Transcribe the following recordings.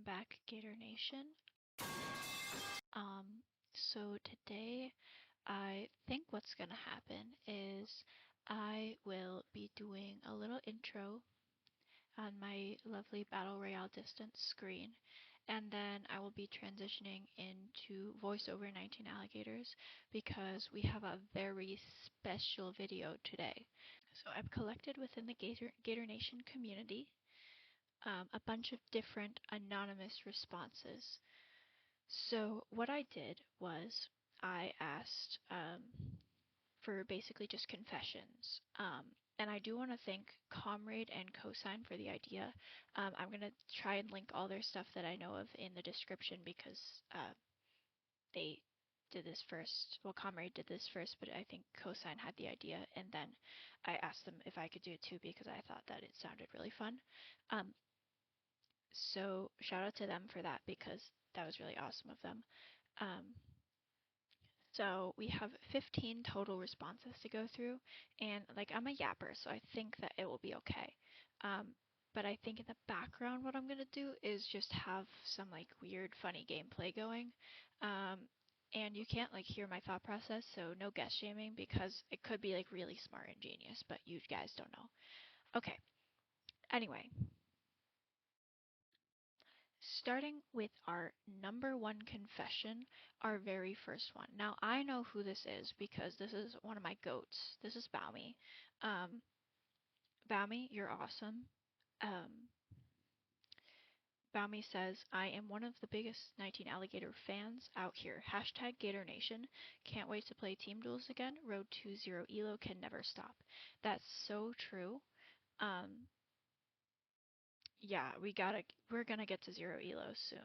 back, Gator Nation. So today I think what's gonna happen is I will be doing a little intro on my lovely Battle Royale distance screen, and then I will be transitioning into voiceover 19 alligators because we have a very special video today. So I've collected within the Gator Nation community a bunch of different anonymous responses. So what I did was I asked for basically just confessions. And I do want to thank Comraid and Cosine for the idea. I'm going to try and link all their stuff that I know of in the description because they did this first. Well, Comraid did this first, but I think Cosine had the idea. And then I asked them if I could do it too because I thought that it sounded really fun. So shout out to them for that because that was really awesome of them. So we have 15 total responses to go through, and like I'm a yapper, so I think that it will be okay. But I think in the background what I'm gonna do is just have some like weird funny gameplay going. And you can't like hear my thought process, so no guess shaming because it could be like really smart and genius, but you guys don't know. Okay. Anyway, starting with our number one confession, our very first one. Now, I know who this is because this is one of my goats. This is Baumi. Baumi, you're awesome. Baumi says, I am one of the biggest 19 Alligator fans out here. Hashtag Gator Nation. Can't wait to play team duels again. Road to 0 elo can never stop. That's so true. Yeah, we're gonna get to 0 elo soon.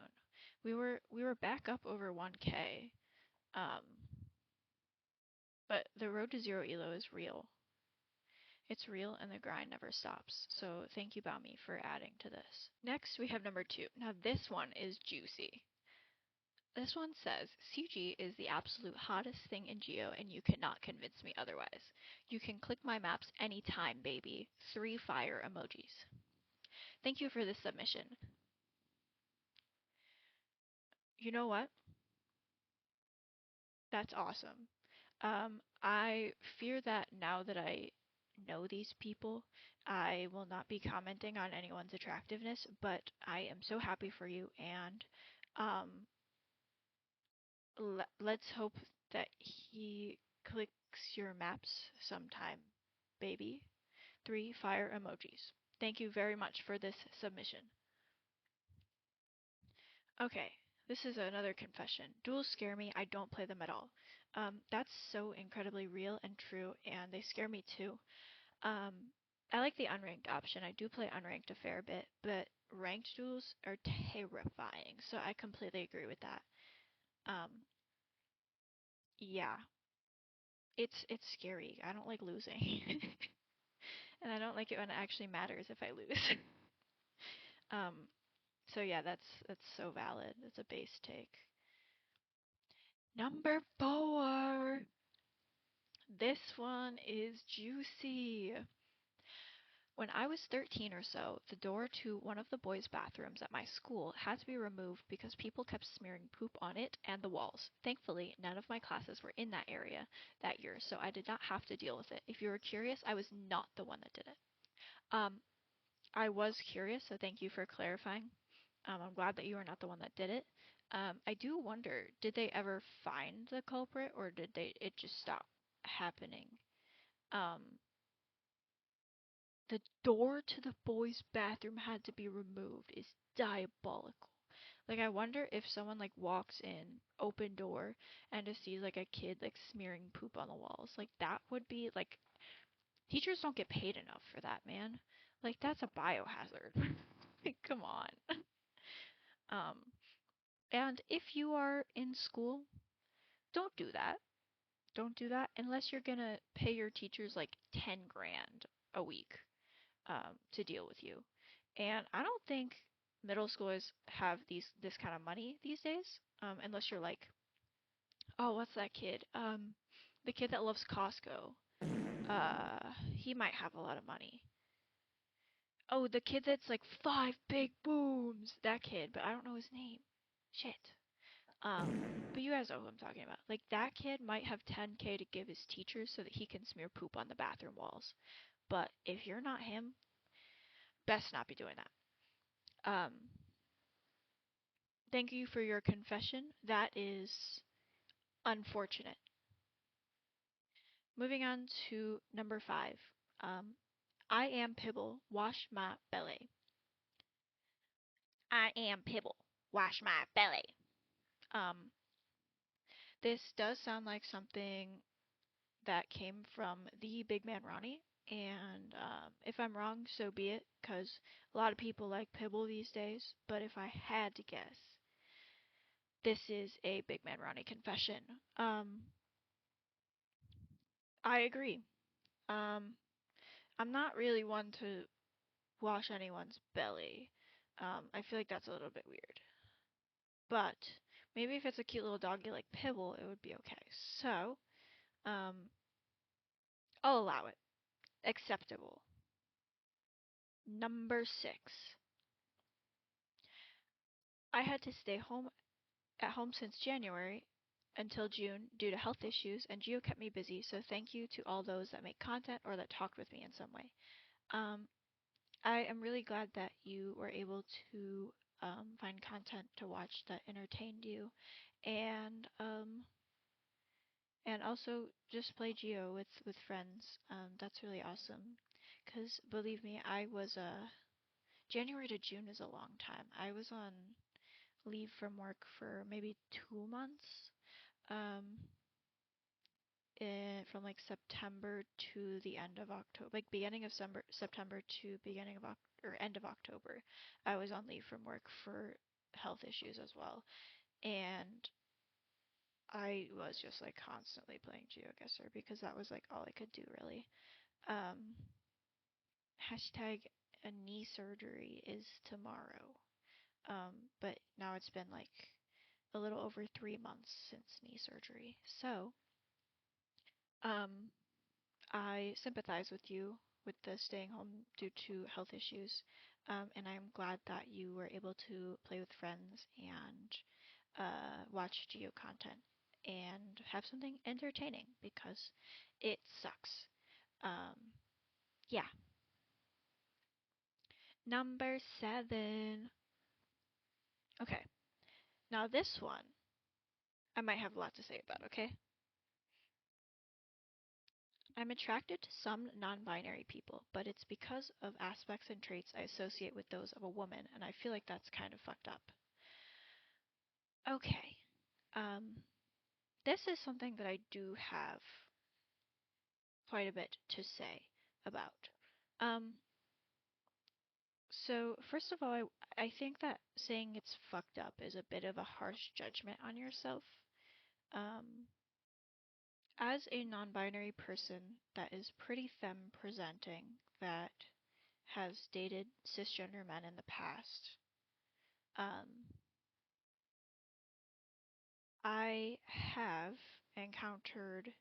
We were back up over 1K. But the road to 0 elo is real. It's real and the grind never stops. So thank you, Baumi, for adding to this. Next, we have number 2. Now this one is juicy. This one says, CG is the absolute hottest thing in Geo and you cannot convince me otherwise. You can click my maps anytime, baby. 3 fire emojis. Thank you for this submission. You know what? That's awesome. I fear that now that I know these people, I will not be commenting on anyone's attractiveness, but I am so happy for you, and um, let's hope that he clicks your maps sometime, baby. 3 fire emojis. Thank you very much for this submission. Okay, this is another confession. Duels scare me. I don't play them at all. That's so incredibly real and true, and they scare me too. I like the unranked option. I do play unranked a fair bit, but ranked duels are terrifying, so I completely agree with that. Yeah, it's scary. I don't like losing. And I don't like it when it actually matters if I lose. um, so yeah, that's so valid. It's a base take. Number 4. This one is juicy. When I was 13 or so, the door to one of the boys' bathrooms at my school had to be removed because people kept smearing poop on it and the walls. Thankfully, none of my classes were in that area that year, so I did not have to deal with it. If you were curious, I was not the one that did it. I was curious, so thank you for clarifying. I'm glad that you are not the one that did it. I do wonder, did they ever find the culprit or did it just stop happening? The door to the boys' bathroom had to be removed is diabolical. Like I wonder if someone like walks in, open door, and just sees like a kid like smearing poop on the walls. Like that would be like teachers don't get paid enough for that, man. Like that's a biohazard. Like, come on. Um and if you are in school, don't do that. Don't do that unless you're gonna pay your teachers like 10 grand a week to deal with you. And I don't think middle schoolers have this kind of money these days, unless you're like, oh, what's that kid? The kid that loves Costco. He might have a lot of money. Oh, the kid that's like 5 big booms. That kid, but I don't know his name. Shit. Um, but you guys know who I'm talking about. Like that kid might have 10K to give his teachers so that he can smear poop on the bathroom walls. But if you're not him, best not be doing that. Thank you for your confession. That is unfortunate. Moving on to number 5. Um, I am Pibble. Wash my belly. I am Pibble. Wash my belly. Um, this does sound like something that came from the big man Ronnie. And if I'm wrong, so be it, because a lot of people like Pibble these days. But if I had to guess, this is a big man Ronnie confession. I agree. Um, I'm not really one to wash anyone's belly. I feel like that's a little bit weird. But maybe if it's a cute little doggy like Pibble, it would be okay. So, um, I'll allow it. Acceptable. Number 6. I had to stay home at home since January until June due to health issues, and Geo kept me busy, so thank you to all those that make content or that talked with me in some way. Um, I am really glad that you were able to find content to watch that entertained you, and also just play Geo with friends. That's really awesome. Cause believe me, I was January to June is a long time. I was on leave from work for maybe 2 months. Um, from like September to the end of October, like beginning of September to beginning of or end of October, I was on leave from work for health issues as well, and I was just like constantly playing GeoGuessr because that was like all I could do really. Um, hashtag a knee surgery is tomorrow. But now it's been like a little over 3 months since knee surgery, so um, I sympathize with you with the staying home due to health issues, and I'm glad that you were able to play with friends and watch Geo content and have something entertaining because it sucks. Um, yeah. Number 7. Okay, now this one I might have a lot to say about, okay? I'm attracted to some non-binary people, but it's because of aspects and traits I associate with those of a woman, and I feel like that's kind of fucked up. Okay. Um, this is something that I do have quite a bit to say about. Um, so first of all, I think that saying it's fucked up is a bit of a harsh judgment on yourself. Um, as a non-binary person that is pretty femme presenting, that has dated cisgender men in the past, um, I have encountered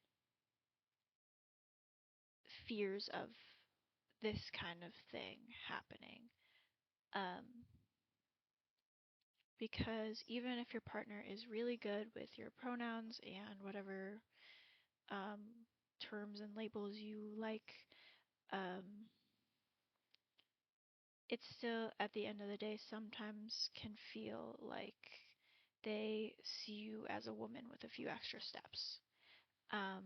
fears of this kind of thing happening. Um, because even if your partner is really good with your pronouns and whatever um, terms and labels you like, um, it still, at the end of the day, sometimes can feel like they see you as a woman with a few extra steps. Um,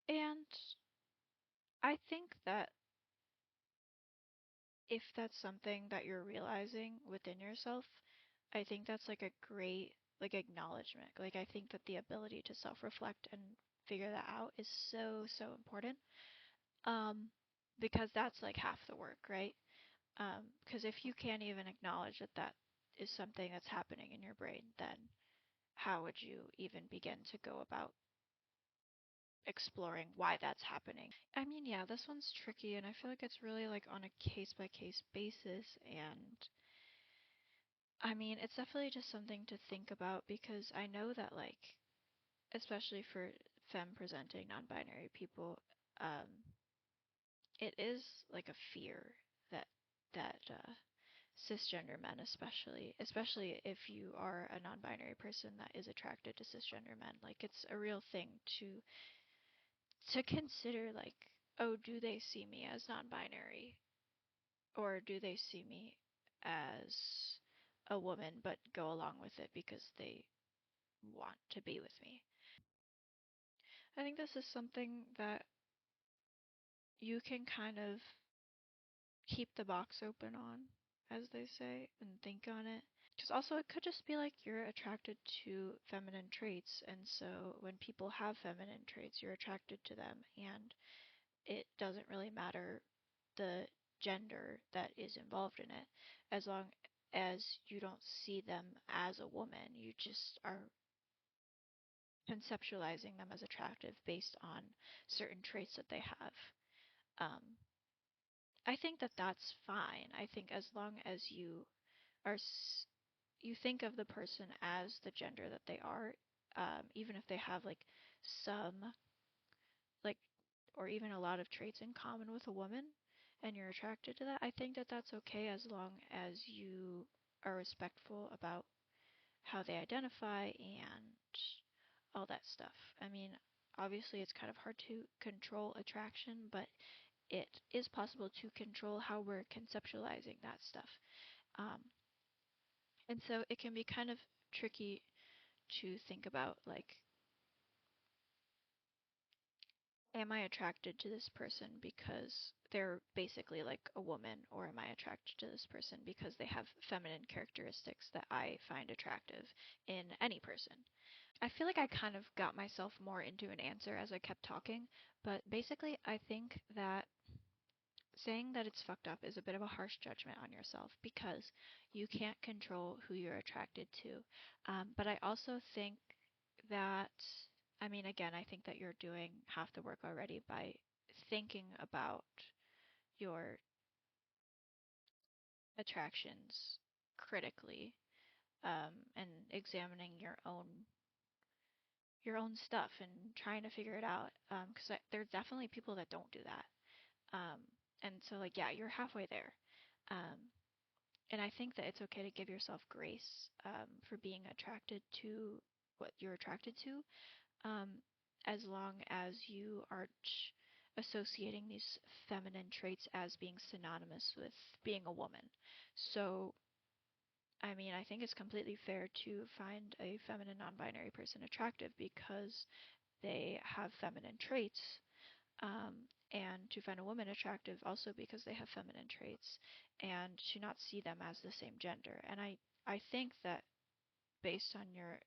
and I think that if that's something that you're realizing within yourself, I think that's like a great like acknowledgement. Like I think that the ability to self-reflect and figure that out is so important. Um because that's like half the work, right? Because if you can't even acknowledge that that is something that's happening in your brain, then how would you even begin to go about exploring why that's happening? I mean, yeah, this one's tricky and I feel like it's really like on a case by case basis, and I mean, it's definitely just something to think about because I know that, like, especially for femme presenting non binary people, um, it is like a fear that that cisgender men, especially if you are a non-binary person that is attracted to cisgender men, like it's a real thing to consider, like, oh, do they see me as non-binary, or do they see me as a woman but go along with it because they want to be with me. I think this is something that you can kind of keep the box open on, as they say, and think on it. Because also, it could just be like you're attracted to feminine traits, and so when people have feminine traits, you're attracted to them, and it doesn't really matter the gender that is involved in it, as long as you don't see them as a woman. You just are conceptualizing them as attractive based on certain traits that they have. Um, I think that that's fine. I think as long as are you think of the person as the gender that they are, even if they have like some like or even a lot of traits in common with a woman, and you're attracted to that, I think that that's okay as long as you are respectful about how they identify and all that stuff. I mean, obviously it's kind of hard to control attraction, but it is possible to control how we're conceptualizing that stuff. Um, and so it can be kind of tricky to think about, like, am I attracted to this person because they're basically like a woman, or am I attracted to this person because they have feminine characteristics that I find attractive in any person? I feel like I kind of got myself more into an answer as I kept talking, but basically, I think that saying that it's fucked up is a bit of a harsh judgment on yourself because you can't control who you're attracted to. But I also think that, I mean, again, I think that you're doing half the work already by thinking about your attractions critically, and examining your own stuff and trying to figure it out. Because there's definitely people that don't do that. Um, and so, like, yeah, you're halfway there. Um, and I think that it's okay to give yourself grace, for being attracted to what you're attracted to, um, as long as you aren't associating these feminine traits as being synonymous with being a woman. So, I mean, I think it's completely fair to find a feminine non-binary person attractive because they have feminine traits, um, and to find a woman attractive also because they have feminine traits, and to not see them as the same gender. And I think that based on your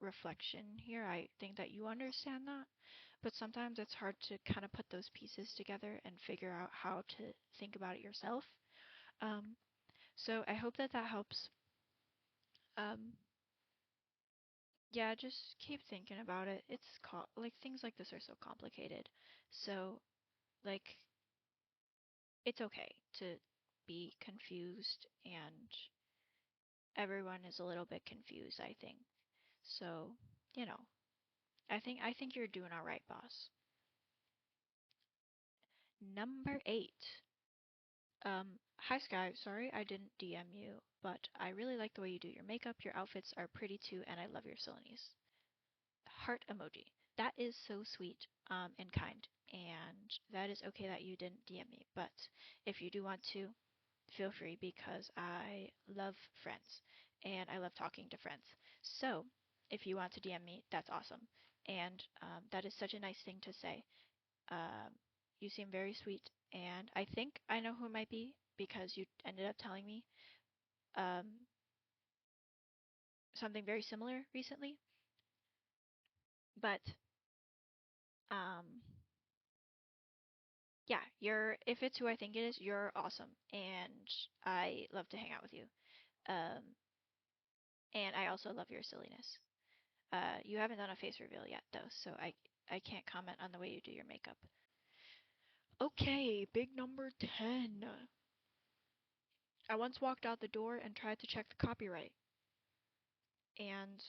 reflection here, I think that you understand that, but sometimes it's hard to kind of put those pieces together and figure out how to think about it yourself. Um, so I hope that that helps. Um, yeah, just keep thinking about it. Like things like this are so complicated. So, like, it's okay to be confused, and everyone is a little bit confused, I think. So, you know, I think you're doing all right, boss. Number 8. Hi Sky, sorry I didn't DM you, but I really like the way you do your makeup. Your outfits are pretty too, and I love your silliness. Heart emoji. That is so sweet, and kind, and that is okay that you didn't DM me, but if you do want to, feel free because I love friends and I love talking to friends. So if you want to DM me, that's awesome. And that is such a nice thing to say. Um, you seem very sweet, and I think I know who it might be because you ended up telling me um, something very similar recently. But um, yeah, if it's who I think it is, you're awesome, and I love to hang out with you. Um, and I also love your silliness. You haven't done a face reveal yet, though, so I can't comment on the way you do your makeup. Okay, big number 10. I once walked out the door and tried to check the copyright, and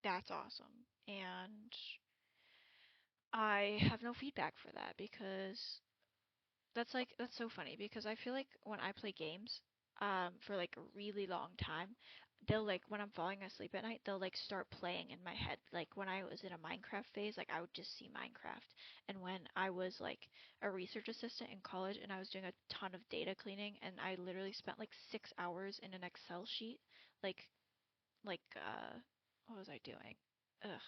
that's awesome. And I have no feedback for that because that's so funny because I feel like when I play games, for like a really long time, they'll like when I'm falling asleep at night, they'll like start playing in my head. Like when I was in a Minecraft phase, like I would just see Minecraft. And when I was like a research assistant in college and I was doing a ton of data cleaning and I literally spent like 6 hours in an Excel sheet, like what was I doing? Ugh.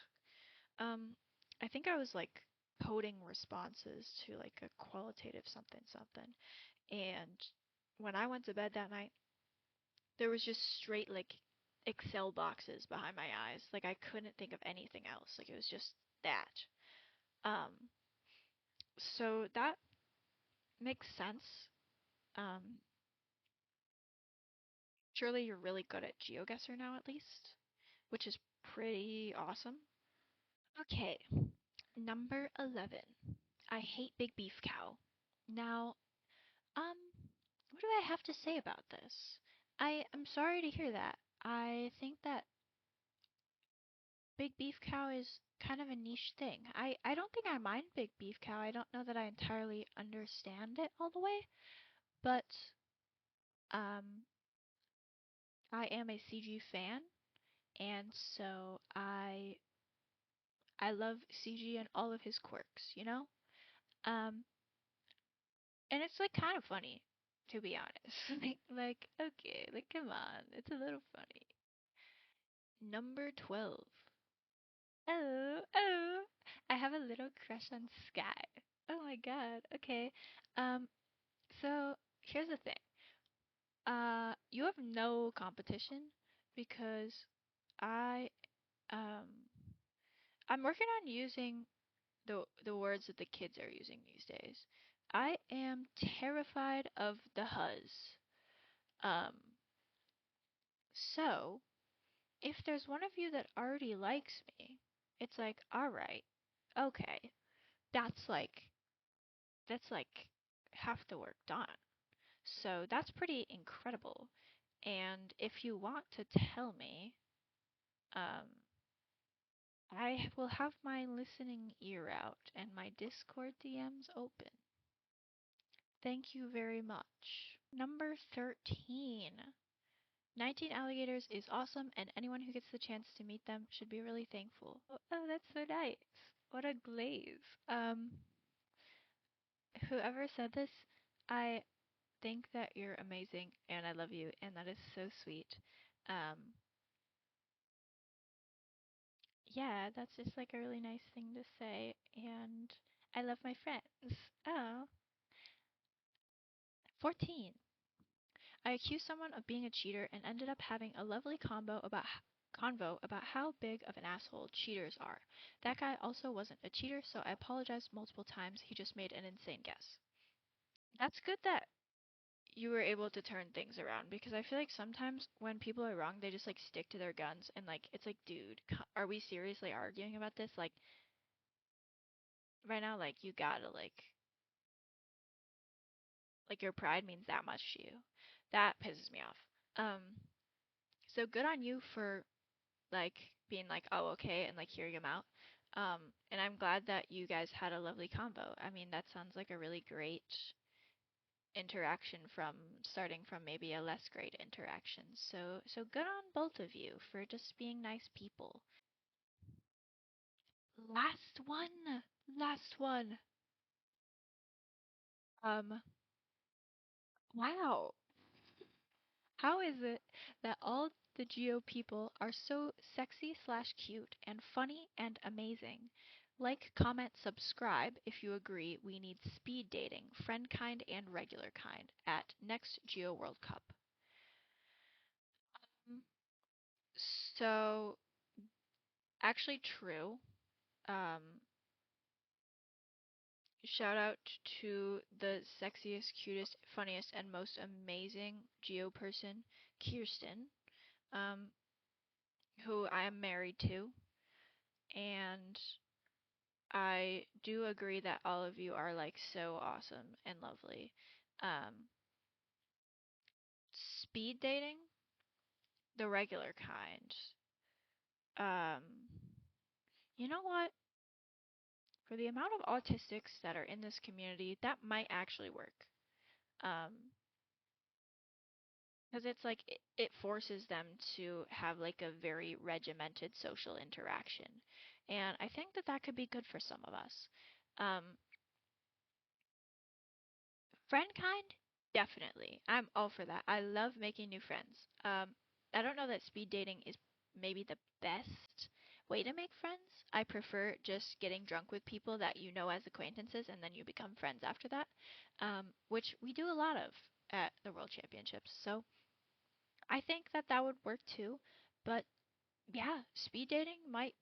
Um, I think I was like coding responses to like a qualitative something something. And when I went to bed that night, there was just straight like Excel boxes behind my eyes. Like I couldn't think of anything else. Like it was just that. Um, so that makes sense. Um, Surely you're really good at GeoGuessr now at least, which is pretty awesome. Okay, number 11. I hate big beef cow. Now, um, what do I have to say about this? I am sorry to hear that. I think that big beef cow is kind of a niche thing. I don't think I mind big beef cow. I don't know that I entirely understand it all the way, but um, I am a CG fan, and so I love CG and all of his quirks, you know? Um, and it's like kind of funny, to be honest. Like okay, like come on, it's a little funny. Number 12. Oh, oh, I have a little crush on Sky. Oh my god. Okay. Um, so here's the thing. You have no competition because I um I'm working on using the words that the kids are using these days. I am terrified of the huzz. Um, so if there's one of you that already likes me, it's like, all right, okay, that's like that's like half the work done. So that's pretty incredible. And if you want to tell me, um, I will have my listening ear out and my Discord DMs open. Thank you very much. Number 13. 19 alligators is awesome, and anyone who gets the chance to meet them should be really thankful. Oh, that's so nice. What a glaze. Whoever said this, I think that you're amazing and I love you, and that is so sweet. Um, yeah, that's just like a really nice thing to say, and I love my friends. Oh, 14. I accused someone of being a cheater and ended up having a lovely convo about how big of an asshole cheaters are. That guy also wasn't a cheater, so I apologized multiple times. He just made an insane guess. That's good that you were able to turn things around because I feel like sometimes when people are wrong, they just like stick to their guns and like it's like, dude, are we seriously arguing about this? Like right now, like you gotta like your pride means that much to you. That pisses me off. So good on you for like being like, oh, okay, and like hearing him out. And I'm glad that you guys had a lovely combo. I mean, that sounds like a really great interaction from starting from maybe a less great interaction. So good on both of you for just being nice people. Last one. Last one. Um, wow. How is it that all the Geo people are so sexy slash cute and funny and amazing? Like, comment, subscribe if you agree we need speed dating, friend kind and regular kind, at next Geo World Cup. Um, So, actually true. Um, Shout out to the sexiest, cutest, funniest, and most amazing Geo person, Kirsten, um, who I am married to. And I do agree that all of you are like so awesome and lovely. Um, Speed dating, the regular kind. Um, you know what? for the amount of autistics that are in this community, that might actually work. Because it's like it forces them to have like a very regimented social interaction, and I think that that could be good for some of us. Um, Friend kind, definitely. I'm all for that. I love making new friends. I don't know that speed dating is maybe the best way to make friends. I prefer just getting drunk with people that you know as acquaintances and then you become friends after that, which we do a lot of at the World Championships. So I think that that would work too. But yeah, speed dating might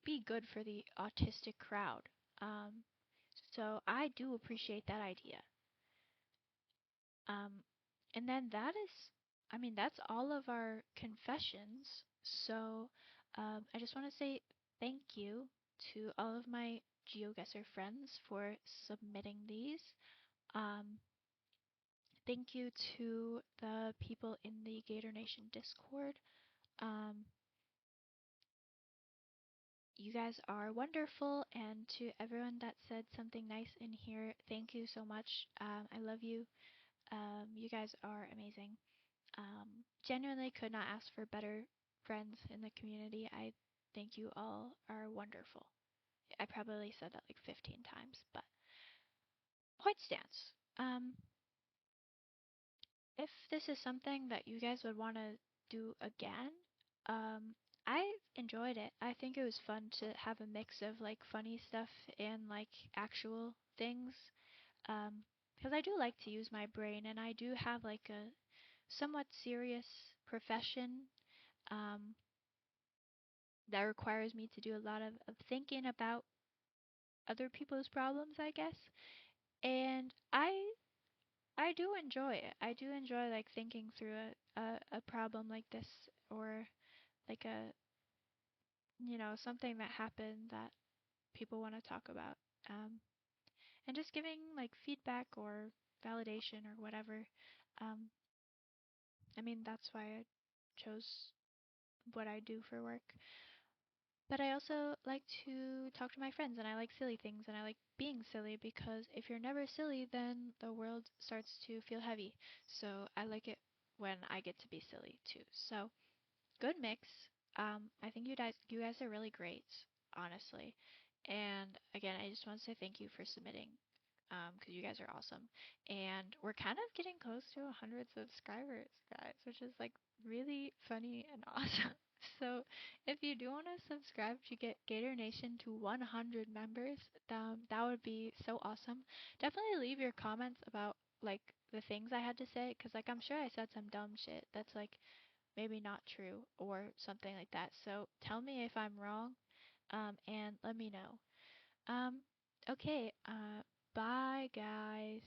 be good for the autistic crowd. Um, so I do appreciate that idea. Um, and then that is, I mean, that's all of our confessions. So I just want to say thank you to all of my GeoGuessr friends for submitting these. Um, Thank you to the people in the Gator Nation Discord. Um, you guys are wonderful, and to everyone that said something nice in here, thank you so much. I love you. You guys are amazing. Genuinely could not ask for better friends in the community. I think you all are wonderful. I probably said that like 15 times, but point stands. If this is something that you guys would want to do again, um, I enjoyed it. I think it was fun to have a mix of like funny stuff and like actual things. Um, because I do like to use my brain and I do have like a somewhat serious profession. Um, that requires me to do a lot of thinking about other people's problems, I guess. And I do enjoy it. I do enjoy like thinking through a problem like this or like a something that happened that people want to talk about. Um, and just giving like feedback or validation or whatever. Um, I mean that's why I chose what I do for work. But I also like to talk to my friends and I like silly things and I like being silly because if you're never silly, then the world starts to feel heavy. So I like it when I get to be silly too. So good mix. I think you guys are really great, honestly. And again, I just want to say thank you for submitting, because you guys are awesome. And we're kind of getting close to 100 subscribers, guys, which is like really funny and awesome. So if you do want to subscribe to get Gator Nation to 100 members, that would be so awesome. Definitely leave your comments about like the things I had to say, because like I'm sure I said some dumb shit that's like maybe not true or something like that. So tell me if I'm wrong, and let me know. Um, okay, bye guys.